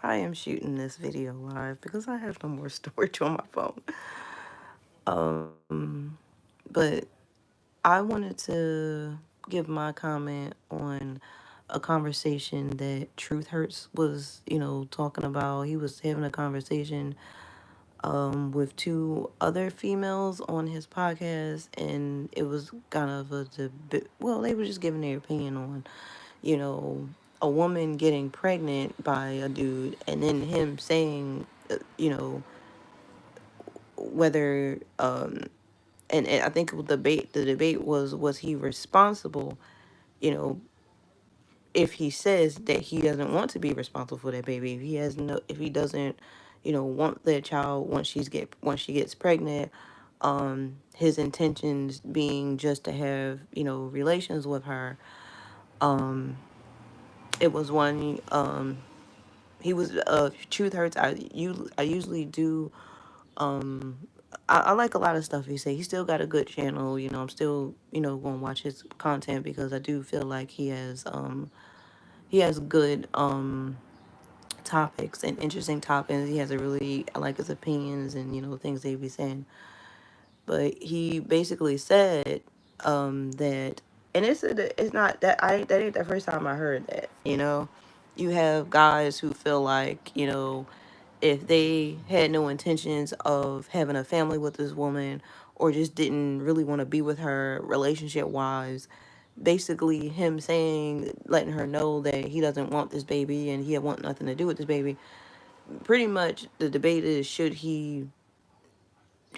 I am shooting this video live because I have no more storage on my phone. Um, but I wanted to give my comment on a conversation that Truth Hurts was, talking about. He was having a conversation with two other females on his podcast, and it was kind of a debate. Well, they were just giving their opinion on, you know, a woman getting pregnant by a dude, and then him saying, whether and I think the debate was he responsible, you know, if he says that he doesn't want to be responsible for that baby, if he doesn't, want that child once she gets pregnant, his intentions being just to have, relations with her. Um, it was one. He was Truth Hurts. I usually do. Um, I like a lot of stuff he say. He still got a good channel. I'm still going to watch his content because I do feel like he has good topics and interesting topics. He has a really I like his opinions and things they be saying. But he basically said that, and it's not that ain't the first time I heard that. You have guys who feel like if they had no intentions of having a family with this woman or just didn't really want to be with her relationship wise, basically him saying, letting her know that he doesn't want this baby and he want nothing to do with this baby. Pretty much the debate is, should he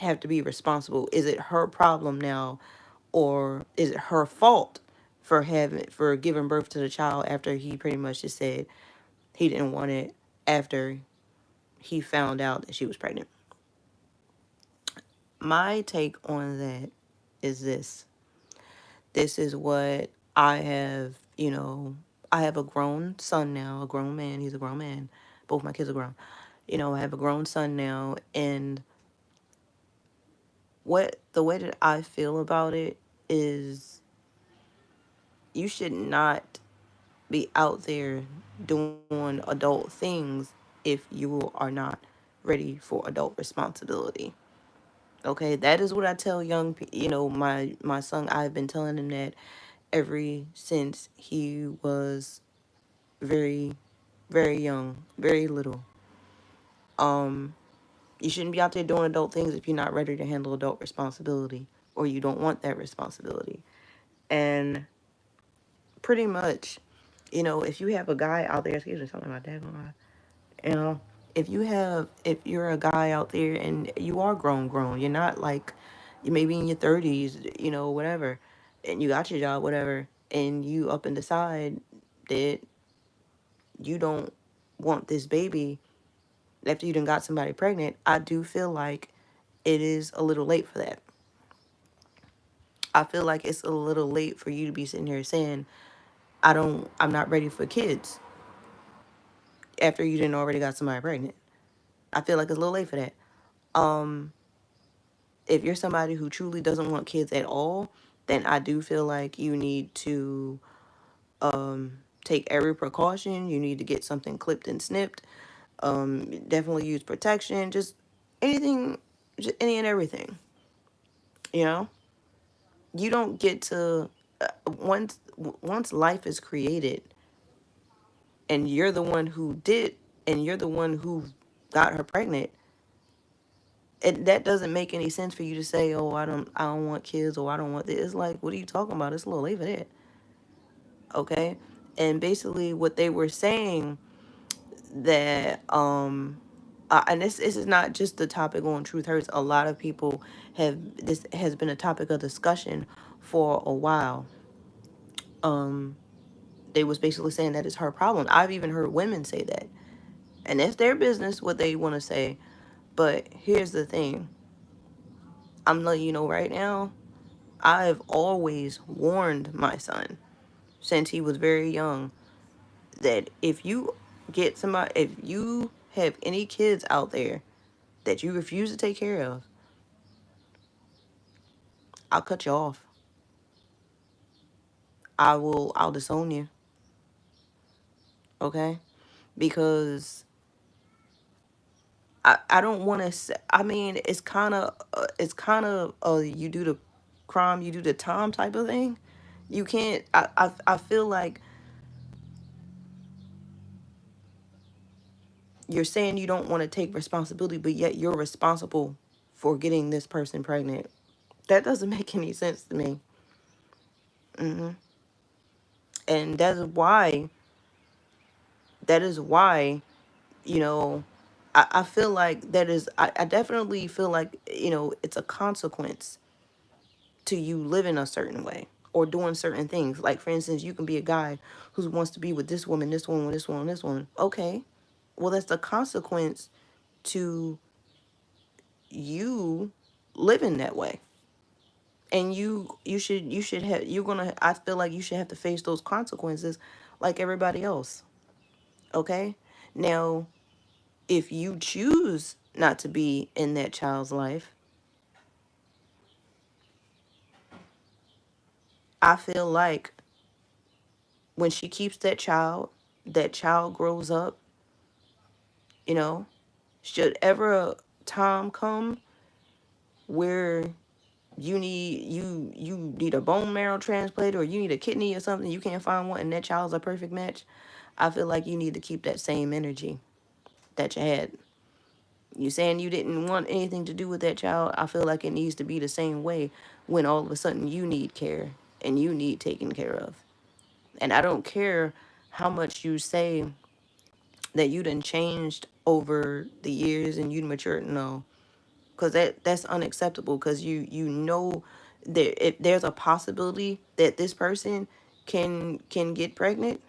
have to be responsible? Is it her problem now, or is it her fault for giving birth to the child after he pretty much just said he didn't want it after he found out that she was pregnant? My take on that is this. This is what I have, I have a grown son now, a grown man. He's a grown man. Both my kids are grown. I have a grown son now, and the way that I feel about it is, you should not be out there doing adult things if you are not ready for adult responsibility. Okay, that is what I tell young people. My son, I've been telling him that ever since he was very, very young, very little. Um, you shouldn't be out there doing adult things if you're not ready to handle adult responsibility or you don't want that responsibility. And pretty much, if you have a guy out there, excuse me, something like that, you know, if you're a guy out there and you are grown, you're not like, you may be in your 30s, whatever, and you got your job, whatever, and you up and decide that you don't want this baby after you done got somebody pregnant, I do feel like it is a little late for that. I feel like it's a little late for you to be sitting here saying, I'm not ready for kids after you didn't already got somebody pregnant. I feel like it's a little late for that. Um, if you're somebody who truly doesn't want kids at all, then I do feel like you need to take every precaution. You need to get something clipped and snipped. Definitely use protection. Just anything, just any and everything. You know, you don't get to once life is created, and you're the one who did, and you're the one who got her pregnant. That doesn't make any sense for you to say, "Oh, I don't want kids," or "I don't want this." It's like, what are you talking about? It's a little late for that, okay? And basically, what they were saying that, and this is not just the topic on Truth Hurts. A lot of people this has been a topic of discussion for a while. Um, they was basically saying that it's her problem. I've even heard women say that, and that's their business what they want to say. But here's the thing: I'm letting you know right now, I've always warned my son since he was very young that if you have any kids out there that you refuse to take care of, I'll cut you off. I'll disown you. Okay? Because I don't want to say, I mean, it's kind of you do the crime, you do the time type of thing. You can't, I feel like you're saying you don't want to take responsibility, but yet you're responsible for getting this person pregnant. That doesn't make any sense to me. Hmm. And that is why, you know, I feel like I definitely feel like, it's a consequence to you living a certain way or doing certain things. Like, for instance, you can be a guy who wants to be with this woman, this woman, this woman, this woman. Okay. Well, that's the consequence to you living that way. And you should have you're gonna I feel like you should have to face those consequences like everybody else. Okay? Now, if you choose not to be in that child's life, I feel like when she keeps that child grows up, you know, should ever a time come where you need a bone marrow transplant or you need a kidney or something, you can't find one and that child's a perfect match, I feel like you need to keep that same energy that you had. You saying you didn't want anything to do with that child, I feel like it needs to be the same way when all of a sudden you need care and you need taken care of. And I don't care how much you say that you done changed over the years and you matured. No, because that's unacceptable. Because you know that if there's a possibility that this person can get pregnant,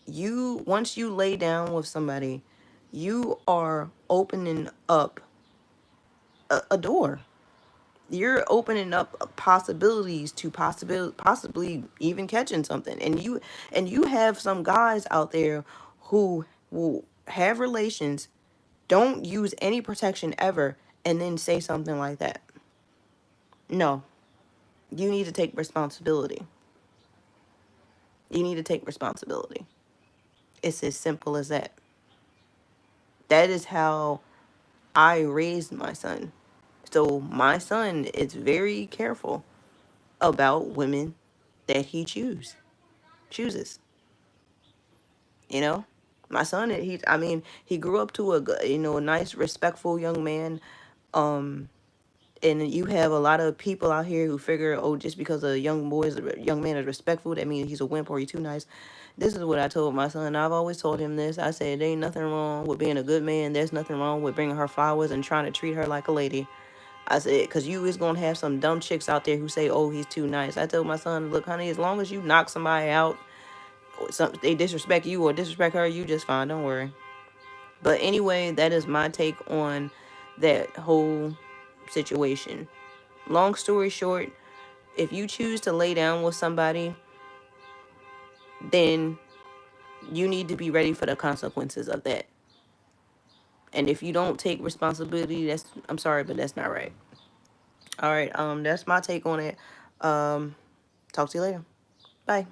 you once you lay down with somebody, you are opening up a door. You're opening up possibilities to possibly even catching something. And you have some guys out there who will have relations, don't use any protection ever, and then say something like that. No, you need to take responsibility. You need to take responsibility. It's as simple as that. That is how I raised my son. So my son is very careful about women that he chooses. You know, my son, I mean, he grew up to a nice, respectful young man. Um, and you have a lot of people out here who figure, oh, just because a young man is respectful, that means he's a wimp or he's too nice. This is what I told my son. I've always told him this. I said, there ain't nothing wrong with being a good man. There's nothing wrong with bringing her flowers and trying to treat her like a lady. I said, because you is going to have some dumb chicks out there who say, oh, he's too nice. I told my son, look, honey, as long as you knock somebody out, or they disrespect you or disrespect her, you just fine. Don't worry. But anyway, that is my take on that whole situation. Long story short, if you choose to lay down with somebody, then you need to be ready for the consequences of that. And if you don't take responsibility, I'm sorry, but that's not right. All right, that's my take on it. Talk to you later. Bye.